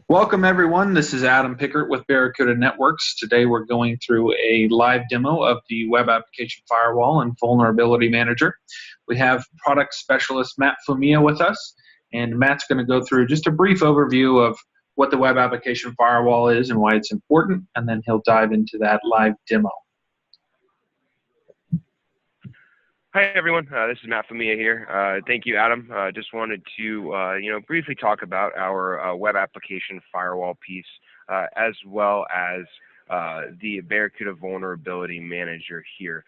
Welcome everyone, this is Adam Pickert with Barracuda Networks. Today we're going through a live demo of the Web Application Firewall and Vulnerability Manager. We have product specialist Matt Fumia with us, and Matt's going to go through just a brief overview of what the Web Application Firewall is and why it's important, and then he'll dive into that live demo. Hi everyone, this is Matt Fumia here. Thank you, Adam. Just wanted to briefly talk about our web application firewall piece, as well as the Barracuda Vulnerability Manager here.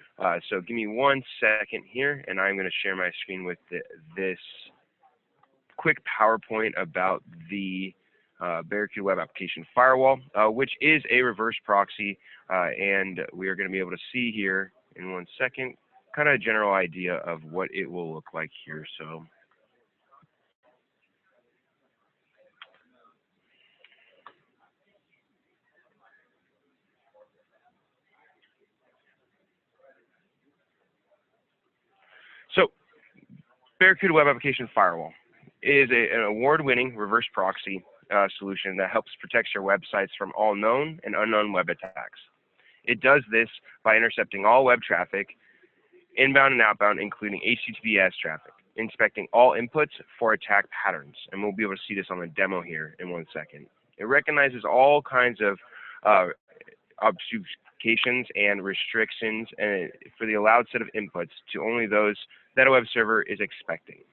So give me 1 second here, and I'm going to share my screen with this quick PowerPoint about the Barracuda Web Application Firewall, which is a reverse proxy, and we are going to be able to see here in 1 second kind of a general idea of what it will look like here. So Barracuda Web Application Firewall is an award-winning reverse proxy solution that helps protect your websites from all known and unknown web attacks. It does this by intercepting all web traffic, inbound and outbound, including HTTPS traffic, inspecting all inputs for attack patterns. And we'll be able to see this on the demo here in 1 second. It recognizes all kinds of obfuscations and restrictions for the allowed set of inputs to only those that a web server is expecting.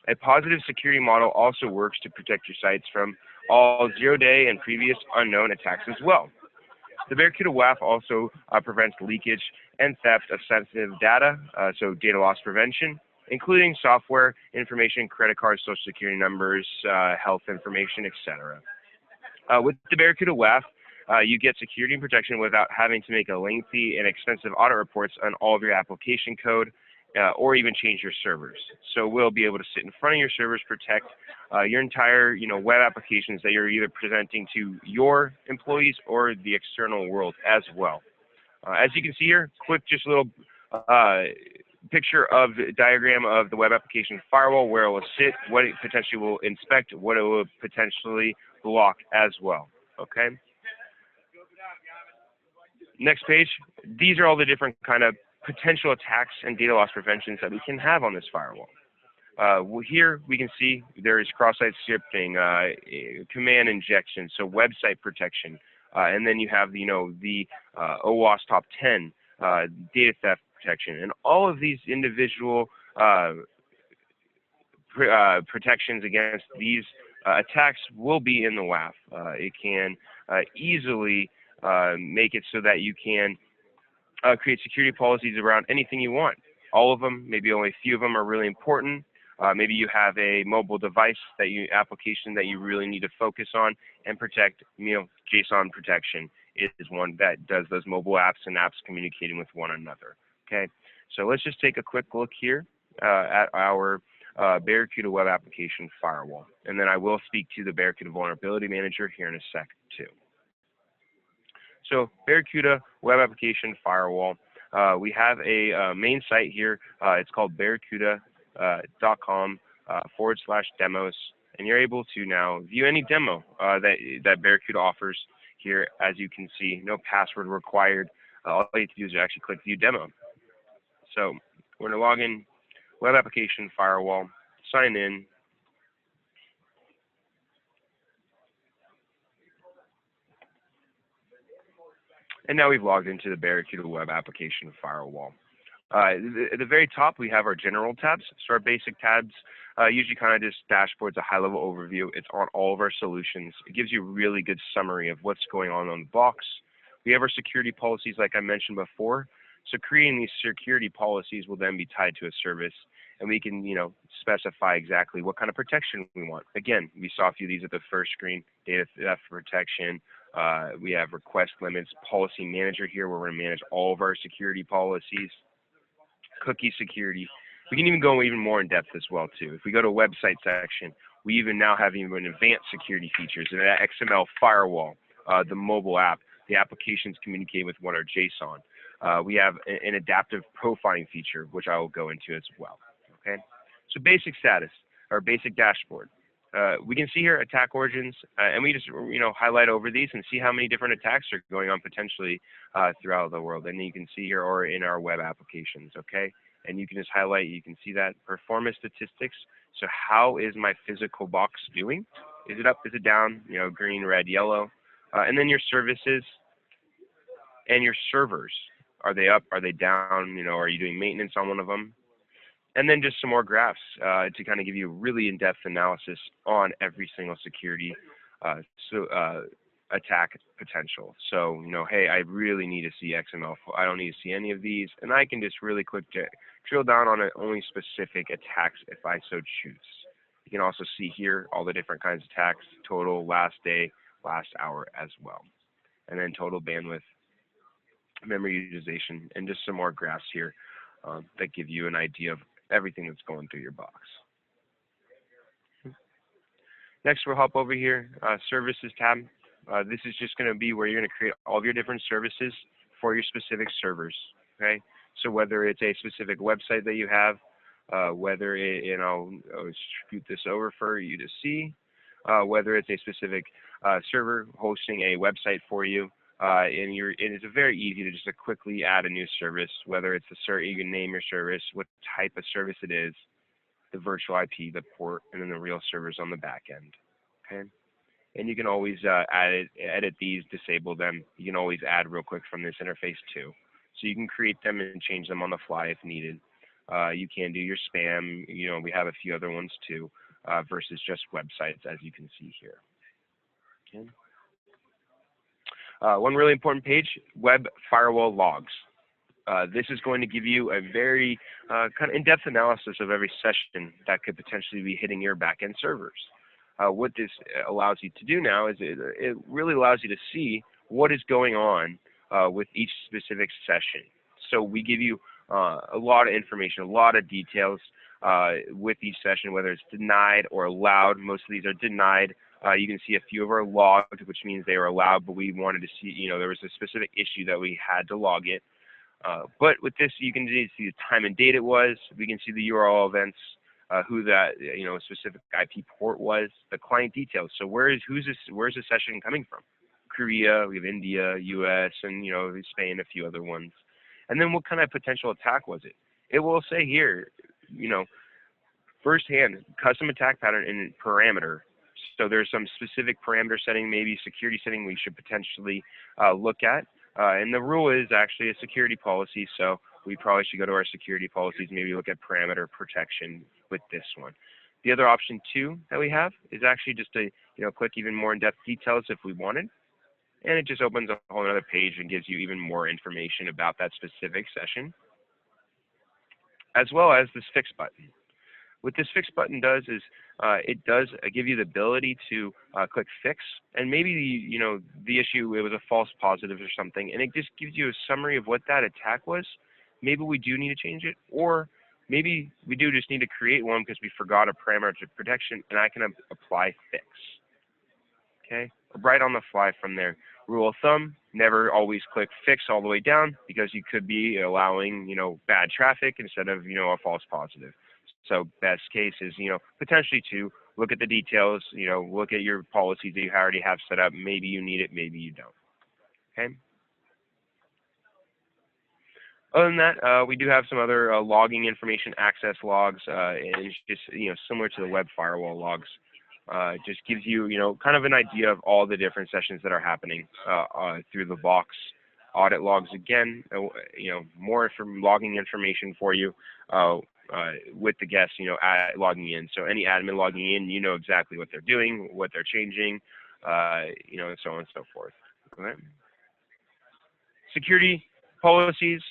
A positive security model also works to protect your sites from all zero-day and previous unknown attacks as well. The Barracuda WAF also prevents leakage and theft of sensitive data, so data loss prevention, including software information, credit cards, social security numbers, health information, etc. With the Barracuda WAF, you get security and protection without having to make a lengthy and expensive audit reports on all of your application code, or even change your servers. So we'll be able to sit in front of your servers, protect your entire web applications that you're either presenting to your employees or the external world as well. As you can see here, quick just little picture of the diagram of the web application firewall, where it will sit, what it potentially will inspect, what it will potentially block as well. Okay. Next page. These are all the different kind of potential attacks and data loss preventions that we can have on this firewall. Here we can see there is cross-site scripting, command injection, so website protection, and then you have the OWASP top 10 data theft protection, and all of these individual protections against these attacks will be in the WAF. It can easily make it so that you can create security policies around anything you want. All of them, maybe only a few of them are really important. Maybe you have a mobile device application that you really need to focus on and protect. JSON protection is one that does those mobile apps and apps communicating with one another. Okay, so let's just take a quick look here at our Barracuda Web Application Firewall, and then I will speak to the Barracuda Vulnerability Manager here in a sec too. So Barracuda Web Application Firewall, we have a main site here. It's called barracuda.com/demos, and you're able to now view any demo that Barracuda offers here. As you can see, no password required. All you have to do is actually click View Demo. So we're going to log in, Web Application Firewall, sign in. And now we've logged into the Barracuda Web Application Firewall. At the very top, we have our general tabs. So our basic tabs usually kind of just dashboards, a high-level overview. It's on all of our solutions. It gives you a really good summary of what's going on the box. We have our security policies, like I mentioned before. So creating these security policies will then be tied to a service, and we can, specify exactly what kind of protection we want. Again, we saw a few of these at the first screen: data theft protection. We have request limits, policy manager here, where we're going to manage all of our security policies, cookie security. We can even go even more in depth as well too. If we go to website section, we even now have even advanced security features in that XML firewall, the mobile app, the applications communicate with one or JSON. We have an adaptive profiling feature, which I will go into as well. Okay, so basic status, or basic dashboard. We can see here attack origins, and we just highlight over these and see how many different attacks are going on potentially throughout the world. And you can see here, or in our web applications, okay? And you can just highlight, you can see that performance statistics. So how is my physical box doing? Is it up, is it down? Green, red, yellow. And then your services and your servers. Are they up? Are they down? Are you doing maintenance on one of them? And then just some more graphs to kind of give you really in-depth analysis on every single security attack potential. So, hey, I really need to see XML. I don't need to see any of these. And I can just really quick drill down on only specific attacks if I so choose. You can also see here all the different kinds of attacks, total, last day, last hour as well. And then total bandwidth, memory utilization, and just some more graphs here that give you an idea of everything that's going through your box. Next, we'll hop over here, Services tab. This is just going to be where you're going to create all of your different services for your specific servers. Okay, so whether it's a specific website that you have, whether I'll scoot this over for you to see, whether it's a specific server hosting a website for you. And it's very easy to just quickly add a new service, whether it's you can name your service, what type of service it is, the virtual IP, the port, and then the real servers on the back end. Okay, and you can always edit these, disable them. You can always add real quick from this interface too. So you can create them and change them on the fly if needed. You can do your spam. We have a few other ones too, versus just websites, as you can see here. Okay. One really important page, web firewall logs. This is going to give you a very kind of in-depth analysis of every session that could potentially be hitting your backend servers. What this allows you to do now is it really allows you to see what is going on with each specific session. So we give you a lot of information, a lot of details with each session, whether it's denied or allowed. Most of these are denied. You can see a few of our logged, which means they were allowed, but we wanted to see, there was a specific issue that we had to log it. But with this, you can see the time and date it was. We can see the URL events, who that specific IP port was, the client details. So where's the session coming from? Korea, we have India, US, and Spain, a few other ones. And then what kind of potential attack was it? It will say here, firsthand, custom attack pattern and parameter. So there's some specific parameter setting, maybe security setting we should potentially look at. And the rule is actually a security policy, so we probably should go to our security policies, maybe look at parameter protection with this one. The other option too that we have is actually just to click even more in-depth details if we wanted. And it just opens a whole other page and gives you even more information about that specific session, as well as this fix button. What this fix button does is it does give you the ability to click fix, and maybe the issue, it was a false positive or something, and it just gives you a summary of what that attack was. Maybe we do need to change it, or maybe we do just need to create one because we forgot a parameter protection, and I can apply fix. Okay, right on the fly from there. Rule of thumb: never always click fix all the way down, because you could be allowing bad traffic instead of a false positive. So best case is, potentially to look at the details, look at your policies that you already have set up. Maybe you need it, maybe you don't. Okay. Other than that, we do have some other logging information, access logs, and it's just, similar to the web firewall logs. Just gives you, kind of an idea of all the different sessions that are happening through the box. Audit logs, again, more from logging information for you. With the guests, logging in. So any admin logging in, exactly what they're doing, what they're changing, and so on and so forth. Okay. Security policies,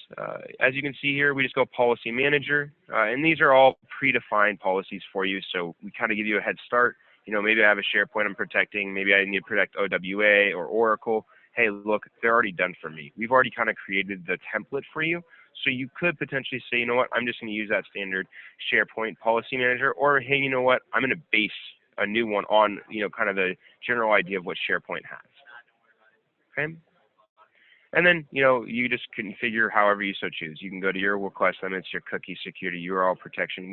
as you can see here, we just go policy manager, and these are all predefined policies for you. So we kind of give you a head start. Maybe I have a SharePoint I'm protecting. Maybe I need to protect OWA or Oracle. Hey, look, they're already done for me. We've already kind of created the template for you. So you could potentially say, I'm just going to use that standard SharePoint policy manager, or hey, I'm going to base a new one on, kind of the general idea of what SharePoint has. Okay. And then, you know, you just configure however you so choose. You can go to your request limits, your cookie security, URL protection.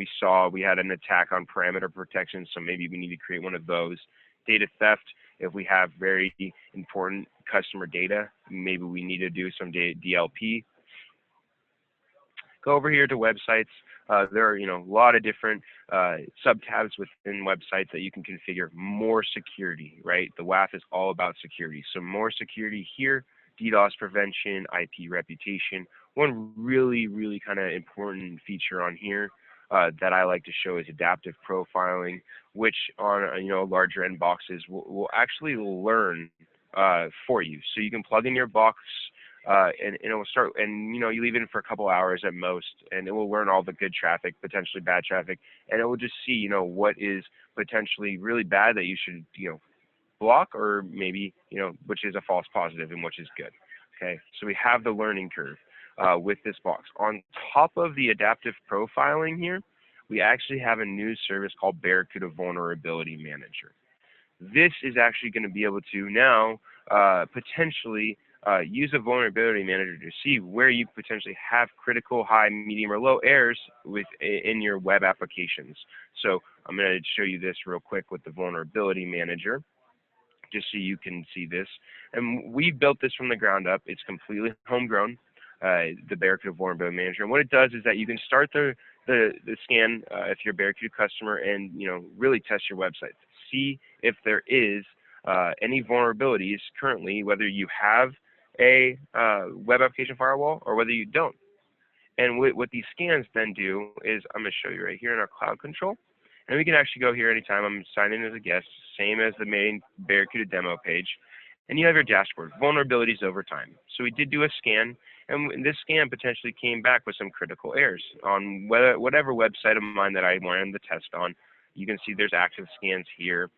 We had an attack on parameter protection, so maybe we need to create one of those. Data theft, if we have very important customer data, maybe we need to do some DLP. Go over here to websites. There are, a lot of different sub-tabs within websites that you can configure more security, right? The WAF is all about security. So more security here, DDoS prevention, IP reputation. One really, really kind of important feature on here that I like to show is adaptive profiling, which on larger end boxes will actually learn for you. So you can plug in your box and it will start, and you leave it in for a couple hours at most, and it will learn all the good traffic, potentially bad traffic, and it will just see what is potentially really bad that you should block, or maybe which is a false positive and which is good. Okay, so we have the learning curve with this box. On top of the adaptive profiling here, we actually have a new service called Barracuda Vulnerability Manager. This is actually going to be able to now potentially use a vulnerability manager to see where you potentially have critical, high, medium, or low errors in your web applications. So I'm going to show you this real quick with the vulnerability manager, just so you can see this. And we built this from the ground up. It's completely homegrown, the Barracuda Vulnerability Manager. And what it does is that you can start the scan if you're a Barracuda customer and really test your website. See if there is any vulnerabilities currently, whether you have a web application firewall or whether you don't. And what these scans then do is, I'm going to show you right here in our cloud control. And we can actually go here anytime. I'm signed in as a guest, same as the main Barracuda demo page. And you have your dashboard, vulnerabilities over time. So we did do a scan, and this scan potentially came back with some critical errors on whatever website of mine that I ran the test on. You can see there's active scans here,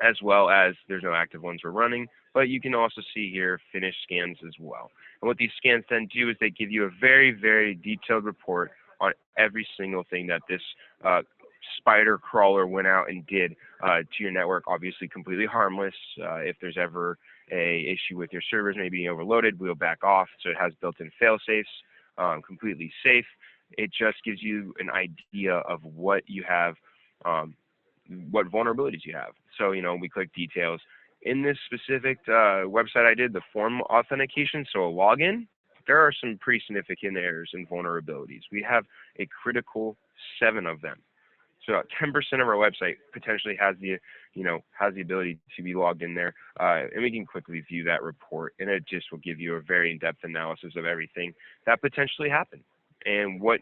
as well as there's no active ones we're running, but you can also see here finished scans as well. And what these scans then do is they give you a very, very detailed report on every single thing that this spider crawler went out and did to your network. Obviously completely harmless. If there's ever a issue with your servers maybe being overloaded, we'll back off. So it has built-in fail-safes, completely safe. It just gives you an idea of what you have, what vulnerabilities you have. So we click details. In this specific website I did, the form authentication, so a login, there are some pretty significant errors and vulnerabilities. We have a critical 7 of them. So 10% of our website potentially has the ability to be logged in there, and we can quickly view that report, and it just will give you a very in-depth analysis of everything that potentially happened and what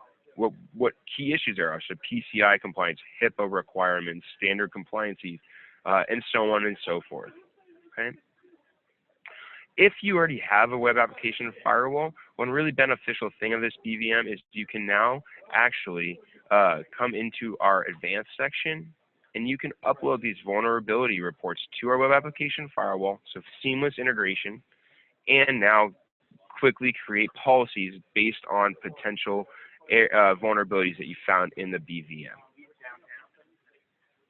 key issues there are. So PCI compliance, HIPAA requirements, standard compliances, and so on and so forth. Okay. If you already have a web application firewall, one really beneficial thing of this BVM is you can now actually come into our advanced section, and you can upload these vulnerability reports to our web application firewall, so seamless integration, and now quickly create policies based on potential vulnerabilities that you found in the BVM.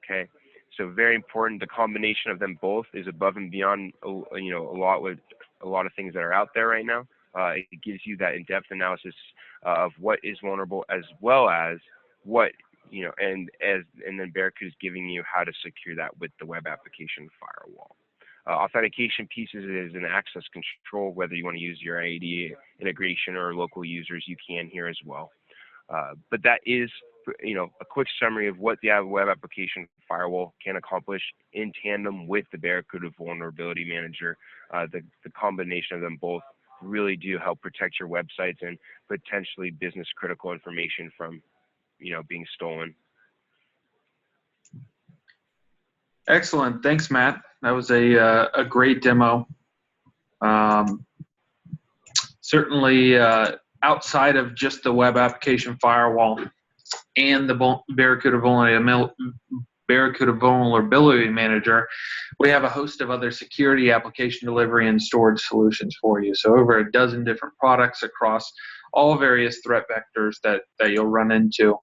Okay, so very important. The combination of them both is above and beyond a lot of things that are out there right now. It gives you that in-depth analysis of what is vulnerable, as well as what and then Barracuda is giving you how to secure that with the web application firewall. Authentication pieces is an access control, whether you want to use your IAD integration or local users, you can here as well. But that is a quick summary of what the web application firewall can accomplish in tandem with the Barracuda Vulnerability Manager. The combination of them both really do help protect your websites and potentially business critical information from being stolen. Excellent. Thanks, Matt. That was a great demo. Certainly outside of just the web application firewall and the Barracuda Vulnerability Manager, we have a host of other security, application delivery, and storage solutions for you. So over a dozen different products across all various threat vectors that you'll run into.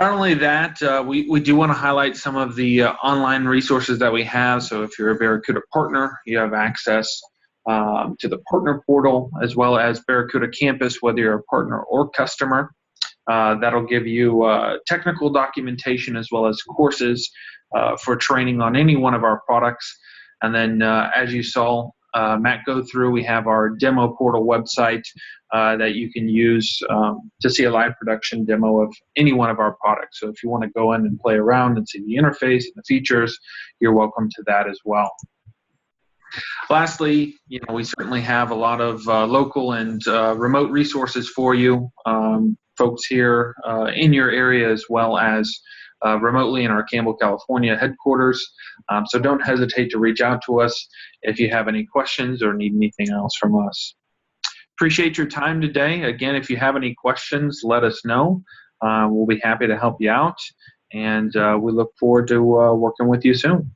Not only that, we do want to highlight some of the online resources that we have. So if you're a Barracuda partner, you have access to the partner portal, as well as Barracuda Campus, whether you're a partner or customer. That'll give you technical documentation as well as courses for training on any one of our products. And then as you saw Matt go through, we have our demo portal website that you can use to see a live production demo of any one of our products. So if you want to go in and play around and see the interface and the features, you're welcome to that as well. Lastly, we certainly have a lot of local and remote resources for you, folks here in your area as well as remotely in our Campbell, California headquarters. So don't hesitate to reach out to us if you have any questions or need anything else from us. Appreciate your time today. Again, if you have any questions, let us know. We'll be happy to help you out, and we look forward to working with you soon.